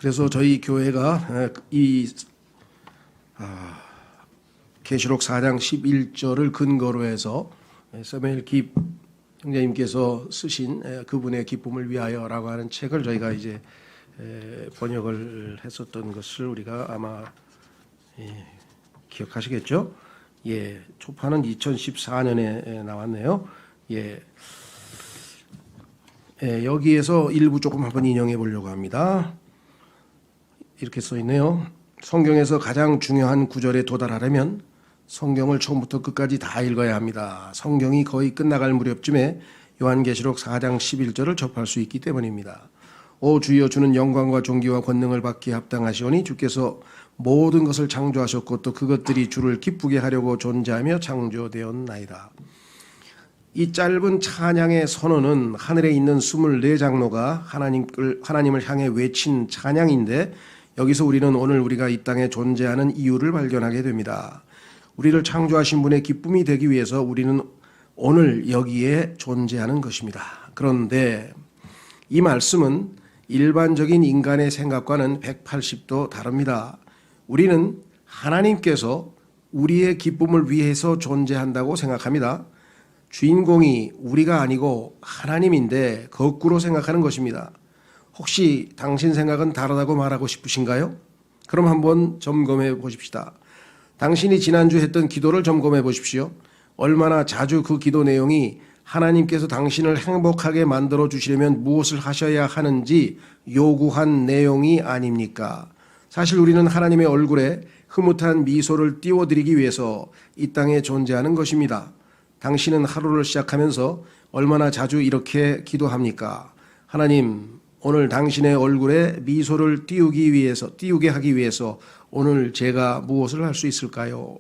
그래서 저희 교회가 이 계시록 4장 11절을 근거로 해서 서멜 깁 형제님께서 쓰신 그분의 기쁨을 위하여라고 하는 책을 저희가 이제 번역을 했었던 것을 우리가 아마 기억하시겠죠? 예, 초판은 2014년에 나왔네요. 예, 여기에서 일부 조금 한번 인용해 보려고 합니다. 이렇게 써 있네요. 성경에서 가장 중요한 구절에 도달하려면 성경을 처음부터 끝까지 다 읽어야 합니다. 성경이 거의 끝나갈 무렵쯤에 요한계시록 4장 11절을 접할 수 있기 때문입니다. 오 주여, 주는 영광과 존귀와 권능을 받기에 합당하시오니 주께서 모든 것을 창조하셨고 또 그것들이 주를 기쁘게 하려고 존재하며 창조되었나이다. 이 짧은 찬양의 선언은 하늘에 있는 24장로가 하나님을 향해 외친 찬양인데, 여기서 우리는 오늘 우리가 이 땅에 존재하는 이유를 발견하게 됩니다. 우리를 창조하신 분의 기쁨이 되기 위해서 우리는 오늘 여기에 존재하는 것입니다. 그런데 이 말씀은 일반적인 인간의 생각과는 180도 다릅니다. 우리는 하나님께서 우리의 기쁨을 위해서 존재한다고 생각합니다. 주인공이 우리가 아니고 하나님인데 거꾸로 생각하는 것입니다. 혹시 당신 생각은 다르다고 말하고 싶으신가요? 그럼 한번 점검해 보십시다. 당신이 지난주 했던 기도를 점검해 보십시오. 얼마나 자주 그 기도 내용이 하나님께서 당신을 행복하게 만들어 주시려면 무엇을 하셔야 하는지 요구한 내용이 아닙니까? 사실 우리는 하나님의 얼굴에 흐뭇한 미소를 띄워드리기 위해서 이 땅에 존재하는 것입니다. 당신은 하루를 시작하면서 얼마나 자주 이렇게 기도합니까? 하나님, 오늘 당신의 얼굴에 미소를 띄우게 하기 위해서 오늘 제가 무엇을 할 수 있을까요?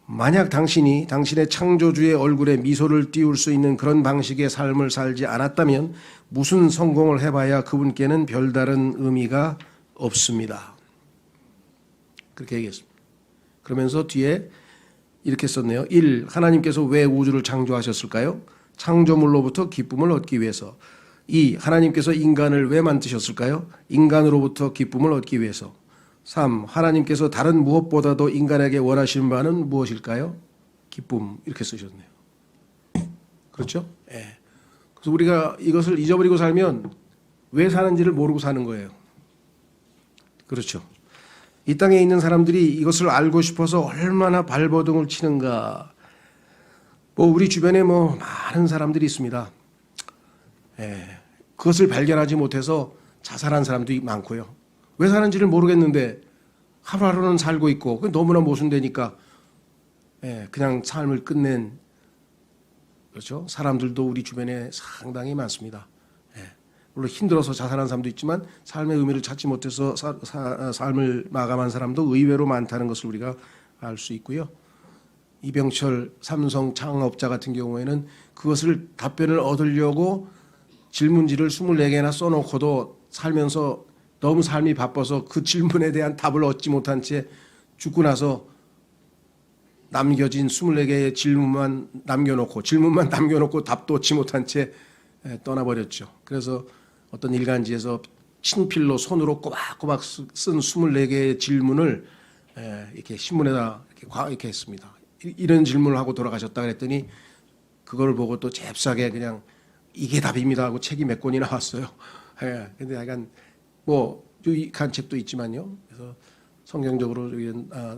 만약 당신이 당신의 창조주의 얼굴에 미소를 띄울 수 있는 그런 방식의 삶을 살지 않았다면 무슨 성공을 해봐야 그분께는 별다른 의미가 없습니다. 그렇게 얘기했습니다. 그러면서 뒤에 이렇게 썼네요. 1. 하나님께서 왜 우주를 창조하셨을까요? 창조물로부터 기쁨을 얻기 위해서. 2. 하나님께서 인간을 왜 만드셨을까요? 인간으로부터 기쁨을 얻기 위해서. 3. 하나님께서 다른 무엇보다도 인간에게 원하시는 바는 무엇일까요? 기쁨. 이렇게 쓰셨네요. 그렇죠? 예. 그래서 우리가 이것을 잊어버리고 살면 왜 사는지를 모르고 사는 거예요. 그렇죠? 이 땅에 있는 사람들이 이것을 알고 싶어서 얼마나 발버둥을 치는가. 우리 주변에 많은 사람들이 있습니다. 예. 그것을 발견하지 못해서 자살한 사람도 많고요. 왜 사는지를 모르겠는데 하루하루는 살고 있고 너무나 모순되니까 그냥 삶을 끝낸, 그렇죠? 사람들도 우리 주변에 상당히 많습니다. 물론 힘들어서 자살한 사람도 있지만 삶의 의미를 찾지 못해서 삶을 마감한 사람도 의외로 많다는 것을 우리가 알 수 있고요. 이병철 삼성 창업자 같은 경우에는 그것을 답변을 얻으려고 질문지를 24개나 써놓고도 살면서 너무 삶이 바빠서 그 질문에 대한 답을 얻지 못한 채 죽고 나서 남겨진 24개의 질문만 남겨놓고 답도 얻지 못한 채 떠나버렸죠. 그래서 어떤 일간지에서 친필로 손으로 꼬박꼬박 쓴 24개의 질문을 이렇게 신문에다 이렇게 했습니다. 이런 질문을 하고 돌아가셨다 그랬더니 그걸 보고 또 잽싸게 그냥 이게 답입니다 하고 책이 몇 권이 나왔어요. 근데 약간 유익한 책도 있지만요. 그래서 성경적으로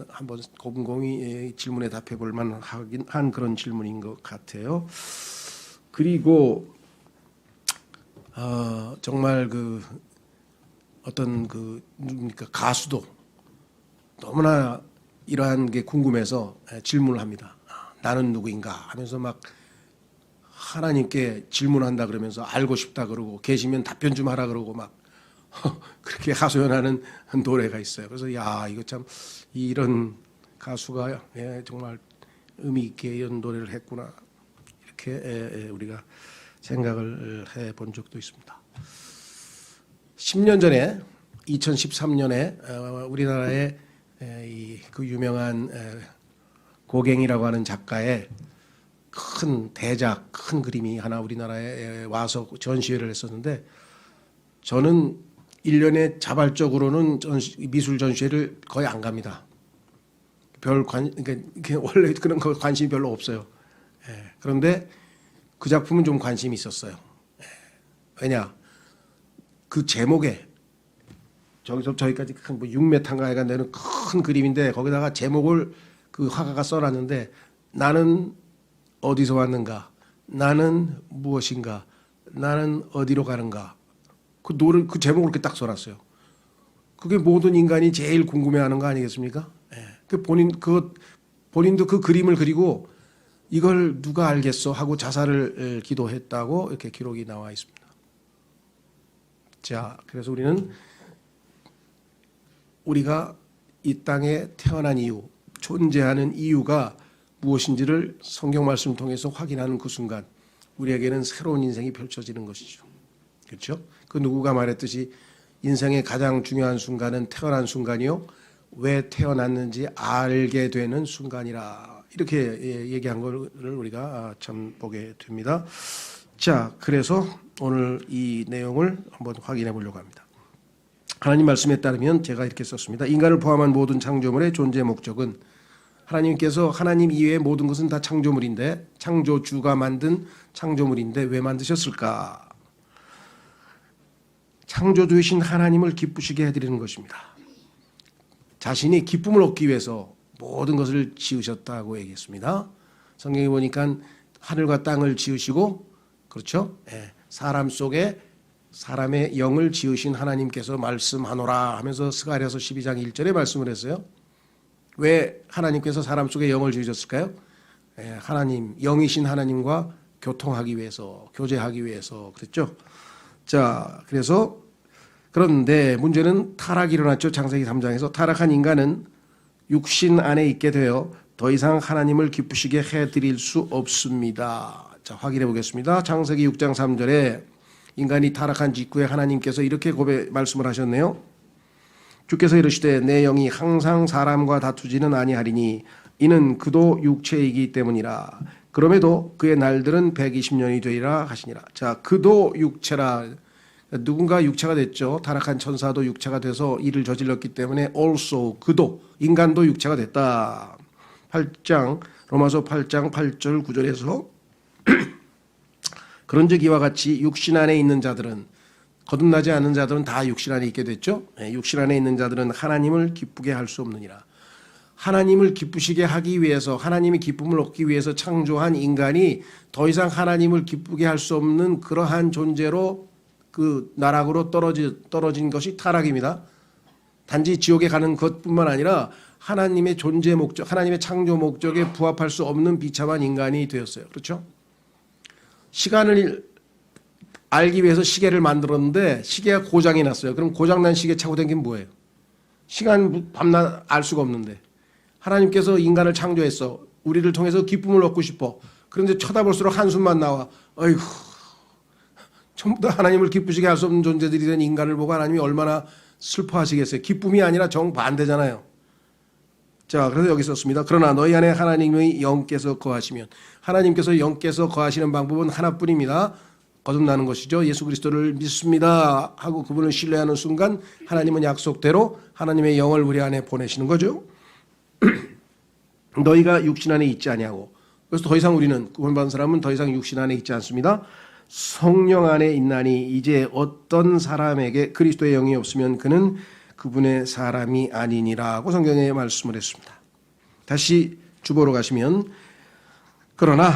한번 곰곰이 질문에 답해 볼 만하긴 한 그런 질문인 것 같아요. 그리고 정말 어떤 가수도 너무나 이러한 게 궁금해서 질문을 합니다. 나는 누구인가 하면서 막 하나님께 질문한다 그러면서 알고 싶다 그러고 계시면 답변 좀 하라 그러고 막 그렇게 하소연하는 노래가 있어요. 그래서 이거 참 이런 가수가 정말 의미 있게 이런 노래를 했구나 이렇게 우리가 생각을 해본 적도 있습니다. 10년 전에 2013년에 우리나라의 그 유명한 고갱이라고 하는 작가의 큰 대작, 큰 그림이 하나 우리나라에 와서 전시회를 했었는데 저는 1년에 자발적으로는 미술 전시회를 거의 안 갑니다. 그러니까 원래 그런 거 관심이 별로 없어요. 예. 그런데 그 작품은 좀 관심이 있었어요. 예. 왜냐? 그 제목에 저기서 저기까지 큰 뭐 6m인가 해가 되는 큰 그림인데 거기다가 제목을 그 화가가 써놨는데 나는 어디서 왔는가? 나는 무엇인가? 나는 어디로 가는가? 그 제목을 이렇게 딱 써놨어요. 그게 모든 인간이 제일 궁금해하는 거 아니겠습니까? 예. 본인도 그 그림을 그리고 이걸 누가 알겠어 하고 자살을 기도했다고 이렇게 기록이 나와 있습니다. 자, 그래서 우리가 이 땅에 태어난 이유, 존재하는 이유가 무엇인지를 성경 말씀을 통해서 확인하는 그 순간 우리에게는 새로운 인생이 펼쳐지는 것이죠. 그렇죠? 그 누구가 말했듯이 인생의 가장 중요한 순간은 태어난 순간이요. 왜 태어났는지 알게 되는 순간이라 이렇게 얘기한 걸 우리가 참 보게 됩니다. 자, 그래서 오늘 이 내용을 한번 확인해 보려고 합니다. 하나님 말씀에 따르면 제가 이렇게 썼습니다. 인간을 포함한 모든 창조물의 존재 목적은 하나님께서 하나님 이외의 모든 것은 다 창조물인데 창조주가 만든 창조물인데 왜 만드셨을까? 창조주이신 하나님을 기쁘시게 해드리는 것입니다. 자신이 기쁨을 얻기 위해서 모든 것을 지으셨다고 얘기했습니다. 성경에 보니까 하늘과 땅을 지으시고 그렇죠? 예, 사람 속에 사람의 영을 지으신 하나님께서 말씀하노라 하면서 스가랴서 12장 1절에 말씀을 했어요. 왜 하나님께서 사람 속에 영을 지으셨을까요? 예, 하나님, 영이신 하나님과 교통하기 위해서, 교제하기 위해서 그랬죠. 자, 그런데 문제는 타락이 일어났죠. 창세기 3장에서 타락한 인간은 육신 안에 있게 되어 더 이상 하나님을 기쁘시게 해드릴 수 없습니다. 자, 확인해 보겠습니다. 창세기 6장 3절에 인간이 타락한 직후에 하나님께서 이렇게 말씀을 하셨네요. 주께서 이르시되 내 영이 항상 사람과 다투지는 아니하리니 이는 그도 육체이기 때문이라. 그럼에도 그의 날들은 120년이 되리라 하시니라. 자, 그도 육체라. 누군가 육체가 됐죠. 타락한 천사도 육체가 돼서 일을 저질렀기 때문에 also 그도 인간도 육체가 됐다. 로마서 8장 8절 9절에서 그런즉 이와 같이 육신 안에 있는 자들은 거듭나지 않은 자들은 다 육신 안에 있게 됐죠. 육신 안에 있는 자들은 하나님을 기쁘게 할 수 없느니라. 하나님을 기쁘시게 하기 위해서 하나님이 기쁨을 얻기 위해서 창조한 인간이 더 이상 하나님을 기쁘게 할 수 없는 그러한 존재로 그 나락으로 떨어진 것이 타락입니다. 단지 지옥에 가는 것뿐만 아니라 하나님의 존재 목적, 하나님의 창조 목적에 부합할 수 없는 비참한 인간이 되었어요. 그렇죠? 시간을 알기 위해서 시계를 만들었는데 시계가 고장이 났어요. 그럼 고장난 시계 차고 다니긴 뭐예요? 시간 밤낮 알 수가 없는데 하나님께서 인간을 창조했어. 우리를 통해서 기쁨을 얻고 싶어. 그런데 쳐다볼수록 한숨만 나와. 어이구, 전부 다 하나님을 기쁘시게 할 수 없는 존재들이 된 인간을 보고 하나님이 얼마나 슬퍼하시겠어요. 기쁨이 아니라 정반대잖아요. 자, 그래서 여기 썼습니다. 그러나 너희 안에 하나님의 영께서 거하시면, 하나님께서 영께서 거하시는 방법은 하나뿐입니다. 거듭나는 것이죠. 예수 그리스도를 믿습니다 하고 그분을 신뢰하는 순간 하나님은 약속대로 하나님의 영을 우리 안에 보내시는 거죠. 너희가 육신 안에 있지 아니하고, 그래서 더 이상 우리는 구원받은 사람은 더 이상 육신 안에 있지 않습니다. 성령 안에 있나니 이제 어떤 사람에게 그리스도의 영이 없으면 그는 그분의 사람이 아니니라고 성경에 말씀을 했습니다. 다시 주보로 가시면 그러나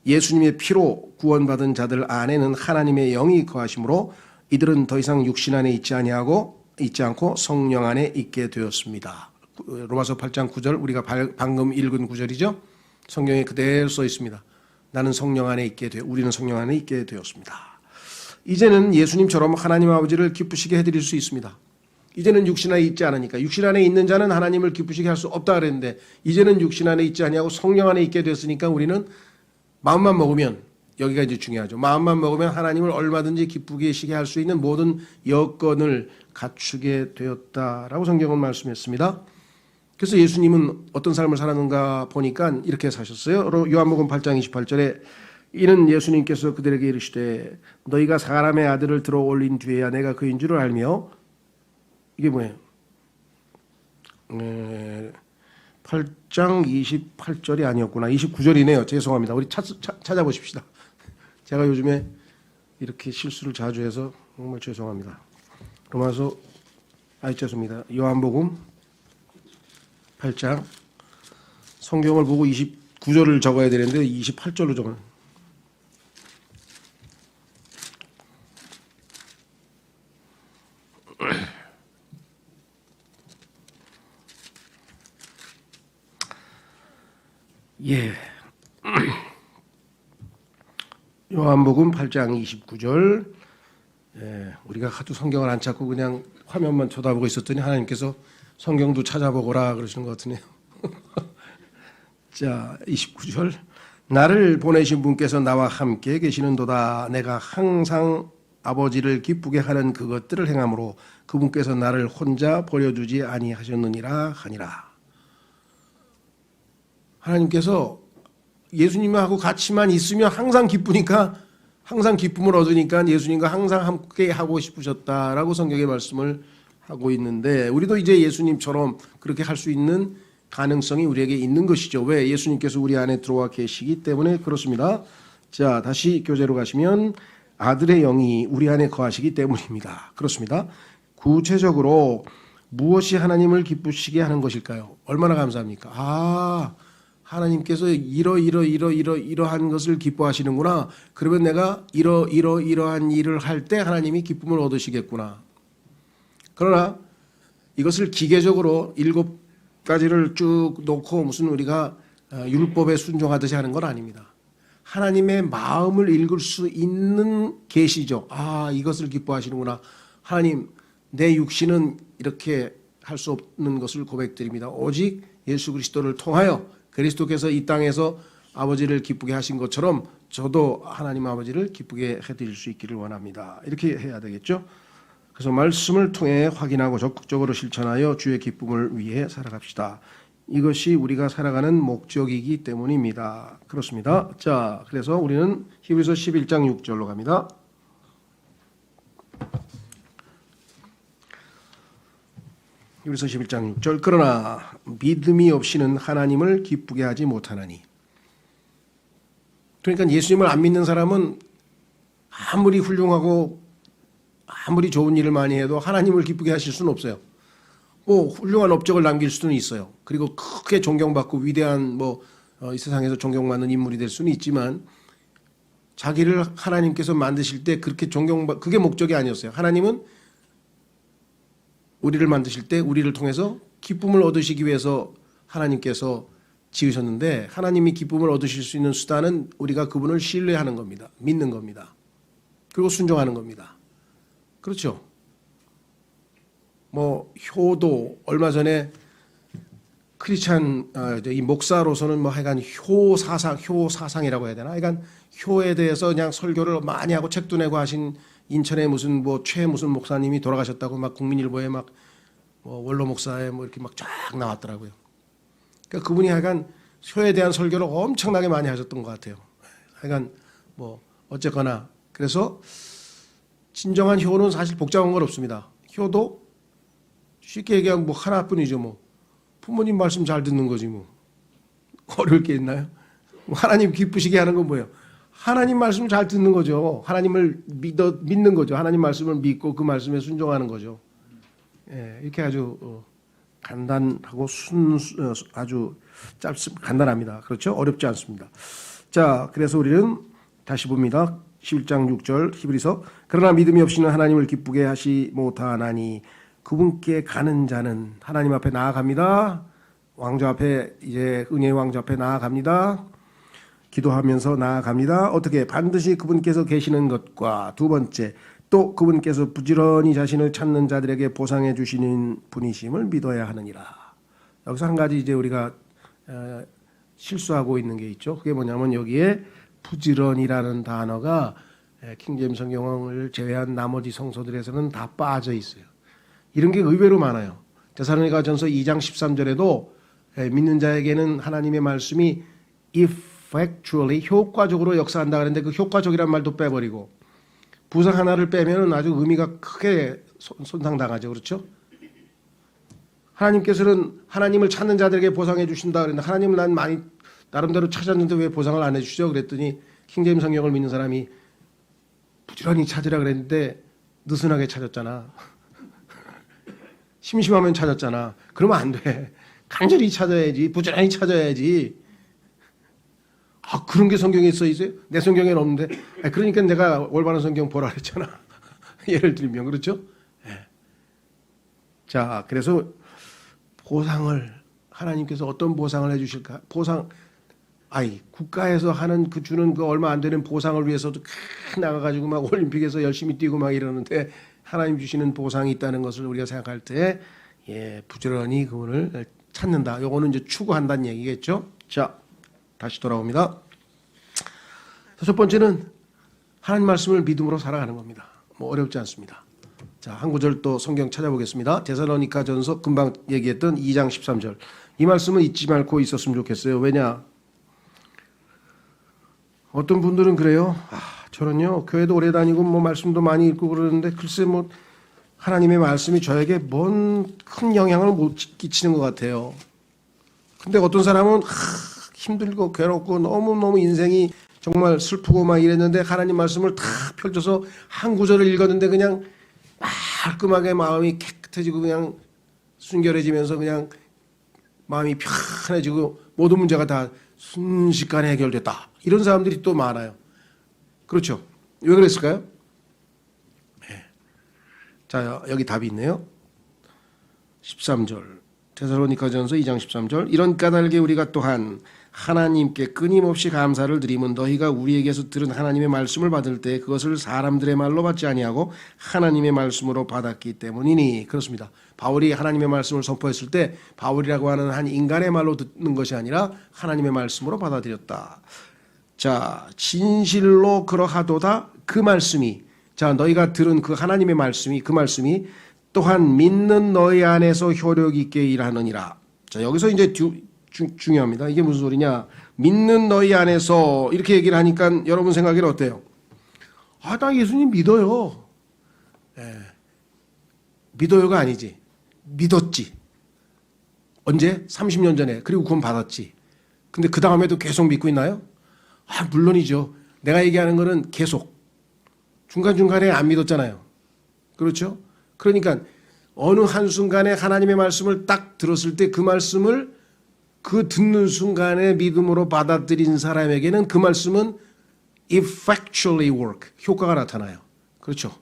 예수님의 피로 구원받은 자들 안에는 하나님의 영이 거하심으로 이들은 더 이상 육신 안에 있지 않고 성령 안에 있게 되었습니다. 로마서 8장 9절 우리가 방금 읽은 구절이죠. 성경에 그대로 써 있습니다. 나는 성령 안에 우리는 성령 안에 있게 되었습니다. 이제는 예수님처럼 하나님 아버지를 기쁘시게 해드릴 수 있습니다. 이제는 육신 안에 있지 않으니까 육신 안에 있는 자는 하나님을 기쁘시게 할 수 없다 그랬는데 이제는 육신 안에 있지 아니하고 성령 안에 있게 됐으니까 우리는 마음만 먹으면, 여기가 이제 중요하죠. 마음만 먹으면 하나님을 얼마든지 기쁘게 시게 할 수 있는 모든 여건을 갖추게 되었다라고 성경은 말씀했습니다. 그래서 예수님은 어떤 삶을 살았는가 보니까 이렇게 사셨어요. 요한복음 8장 28절에 이는 예수님께서 그들에게 이르시되 너희가 사람의 아들을 들어 올린 뒤에야 내가 그인 줄을 알며 이게 뭐예요? 8장 28절이 아니었구나. 29절이네요. 죄송합니다. 우리 찾아보십시다. 제가 요즘에 이렇게 실수를 자주 해서 정말 죄송합니다. 로마서 죄송합니다. 요한복음 8장 성경을 보고 29절을 적어야 되는데 28절로 적어요. 예. 요한복음 8장 29절. 예, 우리가 하도 성경을 안 찾고 그냥 화면만 쳐다보고 있었더니 하나님께서 성경도 찾아보거라 그러시는 것 같으네요. 자, 29절. 나를 보내신 분께서 나와 함께 계시는도다. 내가 항상 아버지를 기쁘게 하는 그것들을 행함으로 그분께서 나를 혼자 버려두지 아니하셨느니라 하니라. 하나님께서 예수님하고 같이만 있으면 항상 기쁘니까, 항상 기쁨을 얻으니까 예수님과 항상 함께 하고 싶으셨다라고 성경의 말씀을 하고 있는데, 우리도 이제 예수님처럼 그렇게 할 수 있는 가능성이 우리에게 있는 것이죠. 왜? 예수님께서 우리 안에 들어와 계시기 때문에 그렇습니다. 자, 다시 교재로 가시면 아들의 영이 우리 안에 거하시기 때문입니다. 그렇습니다. 구체적으로 무엇이 하나님을 기쁘시게 하는 것일까요? 얼마나 감사합니까? 하나님께서 이러한 것을 기뻐하시는구나. 그러면 내가 이러한 일을 할 때 하나님이 기쁨을 얻으시겠구나. 그러나 이것을 기계적으로 7가지를 쭉 놓고 무슨 우리가 율법에 순종하듯이 하는 건 아닙니다. 하나님의 마음을 읽을 수 있는 계시죠. 이것을 기뻐하시는구나. 하나님, 내 육신은 이렇게 할 수 없는 것을 고백드립니다. 오직 예수 그리스도를 통하여 그리스도께서 이 땅에서 아버지를 기쁘게 하신 것처럼 저도 하나님 아버지를 기쁘게 해드릴 수 있기를 원합니다. 이렇게 해야 되겠죠. 그래서 말씀을 통해 확인하고 적극적으로 실천하여 주의 기쁨을 위해 살아갑시다. 이것이 우리가 살아가는 목적이기 때문입니다. 그렇습니다. 자, 그래서 우리는 히브리서 11장 6절로 갑니다. 히브리서 11장 6절. 그러나 믿음이 없이는 하나님을 기쁘게 하지 못하나니. 그러니까 예수님을 안 믿는 사람은 아무리 훌륭하고 아무리 좋은 일을 많이 해도 하나님을 기쁘게 하실 수는 없어요. 뭐 훌륭한 업적을 남길 수는 있어요. 그리고 크게 존경받고 위대한 이 세상에서 존경받는 인물이 될 수는 있지만, 자기를 하나님께서 만드실 때 그렇게 그게 목적이 아니었어요. 하나님은 우리를 만드실 때 우리를 통해서 기쁨을 얻으시기 위해서 하나님께서 지으셨는데, 하나님이 기쁨을 얻으실 수 있는 수단은 우리가 그분을 신뢰하는 겁니다. 믿는 겁니다. 그리고 순종하는 겁니다. 그렇죠? 효도, 얼마 전에 크리스찬 이 목사로서는 하여간 효사상이라고 해야 되나? 하여간 효에 대해서 그냥 설교를 많이 하고 책도 내고 하신 인천에 무슨 무슨 목사님이 돌아가셨다고 막 국민일보에 원로 목사에 이렇게 쫙 나왔더라고요. 그러니까 그분이 하여간 효에 대한 설교를 엄청나게 많이 하셨던 것 같아요. 하여간 어쨌거나 그래서 진정한 효는 사실 복잡한 건 없습니다. 효도 쉽게 얘기하면 하나뿐이죠. 부모님 말씀 잘 듣는 거지 어려울 게 있나요? 하나님 기쁘시게 하는 건 뭐예요? 하나님 말씀을 잘 듣는 거죠. 하나님을 믿는 거죠. 하나님 말씀을 믿고 그 말씀에 순종하는 거죠. 예, 이렇게 아주 간단하고 아주 간단합니다. 그렇죠? 어렵지 않습니다. 자, 그래서 우리는 다시 봅니다. 11장 6절 히브리서. 그러나 믿음이 없이는 하나님을 기쁘게 하시 못하나니 그분께 가는 자는 하나님 앞에 나아갑니다. 왕좌 앞에, 이제 은혜의 왕좌 앞에 나아갑니다. 기도하면서 나아갑니다. 어떻게? 반드시 그분께서 계시는 것과, 두 번째, 또 그분께서 부지런히 자신을 찾는 자들에게 보상해 주시는 분이심을 믿어야 하느니라. 여기서 한 가지 이제 우리가 실수하고 있는 게 있죠. 그게 뭐냐면 여기에 부지런이라는 단어가 킹제임스 성경을 제외한 나머지 성서들에서는 다 빠져 있어요. 이런 게 의외로 많아요. 데살로니가전서 2장 13절에도 믿는 자에게는 하나님의 말씀이 effectually, 효과적으로 역사한다 그랬는데 그 효과적이란 말도 빼버리고 부사 하나를 빼면 아주 의미가 크게 손상당하죠. 그렇죠? 하나님께서는 하나님을 찾는 자들에게 보상해 주신다 그랬는데 하나님을 난 많이 나름대로 찾았는데 왜 보상을 안 해주시죠? 그랬더니 킹제임 성경을 믿는 사람이 부지런히 찾으라 그랬는데 느슨하게 찾았잖아. 심심하면 찾았잖아. 그러면 안 돼. 간절히 찾아야지. 부지런히 찾아야지. 아, 그런 게 성경에 있어 있어요? 내 성경에는 없는데. 그러니까 내가 올바른 성경 보라 그랬잖아. 예를 들면 그렇죠? 네. 자, 그래서 보상을 하나님께서 어떤 보상을 해주실까? 보상, 국가에서 하는 그 주는 그 얼마 안 되는 보상을 위해서도 나가가지고 막 올림픽에서 열심히 뛰고 막 이러는데 하나님 주시는 보상이 있다는 것을 우리가 생각할 때, 부지런히 그분을 찾는다. 요거는 이제 추구한다는 얘기겠죠. 자, 다시 돌아옵니다. 첫 번째는 하나님 말씀을 믿음으로 살아가는 겁니다. 뭐 어렵지 않습니다. 자, 한 구절 또 성경 찾아보겠습니다. 데살로니가전서 금방 얘기했던 2장 13절. 이 말씀은 잊지 말고 있었으면 좋겠어요. 왜냐? 어떤 분들은 그래요. 저는요 교회도 오래 다니고 뭐 말씀도 많이 읽고 그러는데 글쎄 뭐 하나님의 말씀이 저에게 뭔 큰 영향을 못 끼치는 것 같아요. 근데 어떤 사람은 힘들고 괴롭고 너무너무 인생이 정말 슬프고 막 이랬는데 하나님 말씀을 다 펼쳐서 한 구절을 읽었는데 그냥 말끔하게 마음이 깨끗해지고 그냥 순결해지면서 그냥 마음이 편해지고 모든 문제가 다 순식간에 해결됐다. 이런 사람들이 또 많아요. 그렇죠? 왜 그랬을까요? 네. 자, 여기 답이 있네요. 13절. 데살로니가전서 2장 13절. 이런 까닭에 우리가 또한 하나님께 끊임없이 감사를 드리면 너희가 우리에게서 들은 하나님의 말씀을 받을 때 그것을 사람들의 말로 받지 아니하고 하나님의 말씀으로 받았기 때문이니. 그렇습니다. 바울이 하나님의 말씀을 선포했을 때 바울이라고 하는 한 인간의 말로 듣는 것이 아니라 하나님의 말씀으로 받아들였다. 자, 진실로 그러하도다. 그 말씀이, 자, 너희가 들은 그 하나님의 말씀이, 그 말씀이 또한 믿는 너희 안에서 효력 있게 일하느니라. 자, 여기서 이제 중요합니다. 이게 무슨 소리냐? 믿는 너희 안에서 이렇게 얘기를 하니까 여러분 생각에는 어때요? 나 예수님 믿어요. 믿어요가 아니지. 믿었지. 언제? 30년 전에. 그리고 구원 받았지. 근데 그 다음에도 계속 믿고 있나요? 물론이죠. 내가 얘기하는 거는 계속. 중간중간에 안 믿었잖아요. 그렇죠? 그러니까 어느 한순간에 하나님의 말씀을 딱 들었을 때 그 말씀을 그 듣는 순간에 믿음으로 받아들인 사람에게는 그 말씀은 effectually work, 효과가 나타나요. 그렇죠?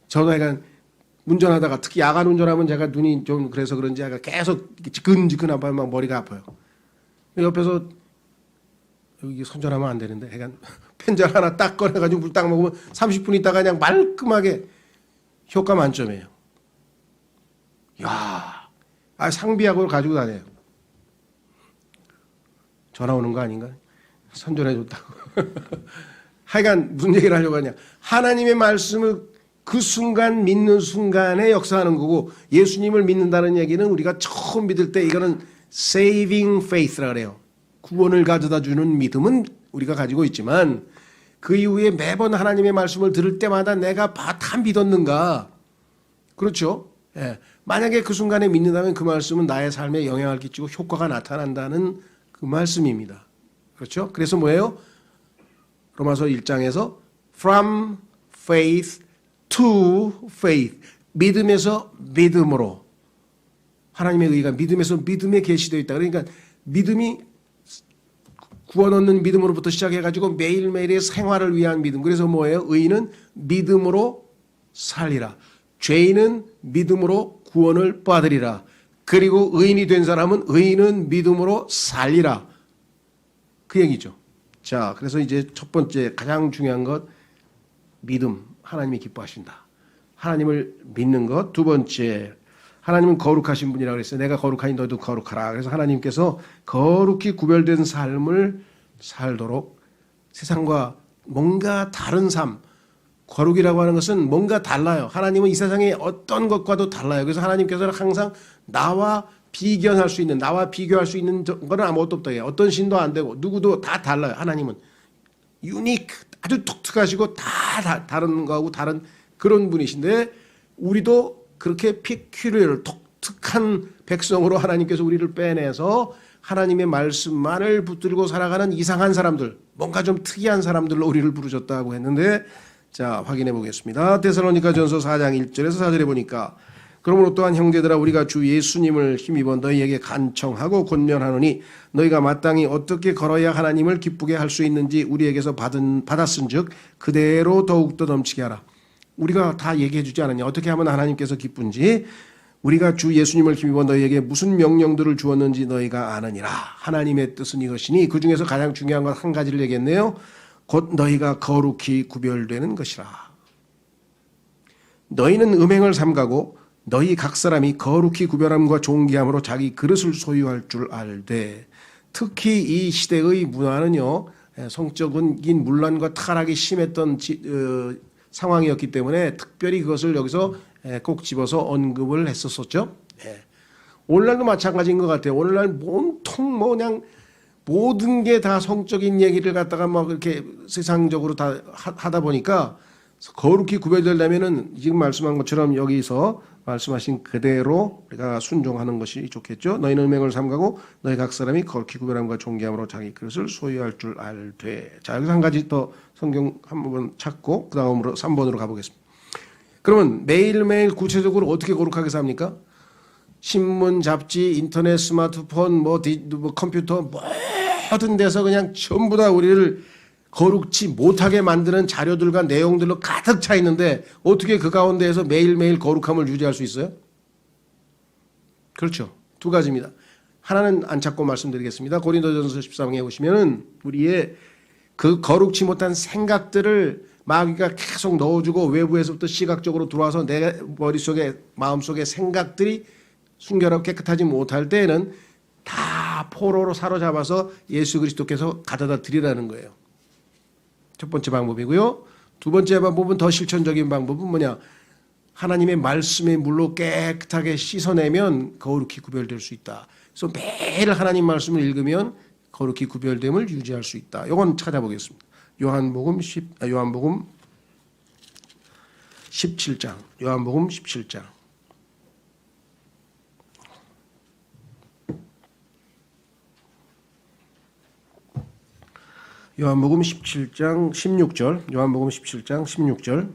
저도 약간 운전하다가 특히 야간 운전하면 제가 눈이 좀 그래서 그런지 제가 계속 지끈지끈 아파요. 막 머리가 아파요. 옆에서 여기 손절하면 안 되는데 약간 펜잘 하나 딱 꺼내가지고 물 딱 먹으면 30분 있다가 그냥 말끔하게 효과 만점이에요. 상비약을 가지고 다녀요. 전화 오는 거 아닌가? 선전해줬다고. 하여간 무슨 얘기를 하려고 하냐. 하나님의 말씀을 그 순간 믿는 순간에 역사하는 거고 예수님을 믿는다는 얘기는 우리가 처음 믿을 때 이거는 saving faith라 그래요. 구원을 가져다 주는 믿음은 우리가 가지고 있지만 그 이후에 매번 하나님의 말씀을 들을 때마다 내가 다 믿었는가. 그렇죠? 만약에 그 순간에 믿는다면 그 말씀은 나의 삶에 영향을 끼치고 효과가 나타난다는 그 말씀입니다. 그렇죠? 그래서 뭐예요? 로마서 1장에서 from faith to faith. 믿음에서 믿음으로. 하나님의 의가 믿음에서 믿음에 계시되어 있다. 그러니까 믿음이 구원 얻는 믿음으로부터 시작해가지고 매일매일의 생활을 위한 믿음. 그래서 뭐예요? 의인은 믿음으로 살리라. 죄인은 믿음으로 구원을 받으리라. 그리고 의인이 된 사람은 의인은 믿음으로 살리라. 그 얘기죠. 자, 그래서 이제 첫 번째 가장 중요한 것 믿음. 하나님이 기뻐하신다. 하나님을 믿는 것. 두 번째 하나님은 거룩하신 분이라고 그랬어요. 내가 거룩하니 너도 거룩하라. 그래서 하나님께서 거룩히 구별된 삶을 살도록 세상과 뭔가 다른 삶. 거룩이라고 하는 것은 뭔가 달라요. 하나님은 이 세상의 어떤 것과도 달라요. 그래서 하나님께서는 항상 나와 비교할 수 있는 거는 아무것도 없다. 어떤 신도 안 되고 누구도 다 달라요. 하나님은 유니크 아주 독특하시고 다 다른 거하고 다른 그런 분이신데 우리도 그렇게 피큐리얼 독특한 백성으로 하나님께서 우리를 빼내서 하나님의 말씀만을 붙들고 살아가는 이상한 사람들, 뭔가 좀 특이한 사람들로 우리를 부르셨다고 했는데, 자, 확인해 보겠습니다. 데살로니가전서 4장 1절에서 4절에 보니까 그러므로 또한 형제들아 우리가 주 예수님을 힘입어 너희에게 간청하고 권면하노니 너희가 마땅히 어떻게 걸어야 하나님을 기쁘게 할 수 있는지 우리에게서 받았은즉 그대로 더욱더 넘치게 하라. 우리가 다 얘기해 주지 않았냐. 어떻게 하면 하나님께서 기쁜지. 우리가 주 예수님을 힘입어 너희에게 무슨 명령들을 주었는지 너희가 아느니라. 하나님의 뜻은 이것이니 그 중에서 가장 중요한 것 한 가지를 얘기했네요. 곧 너희가 거룩히 구별되는 것이라. 너희는 음행을 삼가고 너희 각 사람이 거룩히 구별함과 존귀함으로 자기 그릇을 소유할 줄 알되. 특히 이 시대의 문화는요, 성적인 문란과 타락이 심했던 상황이었기 때문에 특별히 그것을 여기서 꼭 집어서 언급을 했었었죠. 오늘날도 마찬가지인 것 같아요. 오늘날 온통 그냥 모든 게 다 성적인 얘기를 갖다가 막 이렇게 세상적으로 다 하다 보니까 거룩히 구별되려면은 지금 말씀한 것처럼 여기서 말씀하신 그대로 우리가 순종하는 것이 좋겠죠. 너희는 음행을 삼가고 너희 각 사람이 거룩히 구별함과 존귀함으로 자기 그릇을 소유할 줄 알되. 자, 여기서 한 가지 더 성경 한 번 찾고 그 다음으로 3번으로 가보겠습니다. 그러면 매일매일 구체적으로 어떻게 거룩하게 삽니까? 신문, 잡지, 인터넷, 스마트폰, 뭐 컴퓨터 모든 데서 그냥 전부 다 우리를 거룩지 못하게 만드는 자료들과 내용들로 가득 차 있는데 어떻게 그 가운데에서 매일매일 거룩함을 유지할 수 있어요? 그렇죠. 두 가지입니다. 하나는 안 찾고 말씀드리겠습니다. 고린도전서 13장에 보시면은 우리의 그 거룩지 못한 생각들을 마귀가 계속 넣어주고 외부에서부터 시각적으로 들어와서 내 머릿속에 마음속에 생각들이 순결하고 깨끗하지 못할 때에는 다 포로로 사로잡아서 예수 그리스도께서 가져다 드리라는 거예요. 첫 번째 방법이고요. 두 번째 방법은 더 실천적인 방법은 뭐냐? 하나님의 말씀의 물로 깨끗하게 씻어내면 거룩히 구별될 수 있다. 그래서 매일 하나님 말씀을 읽으면 거룩히 구별됨을 유지할 수 있다. 이건 찾아보겠습니다. 요한복음 17장. 요한복음 17장. 요한복음 17장 16절. 요한복음 17장 16절.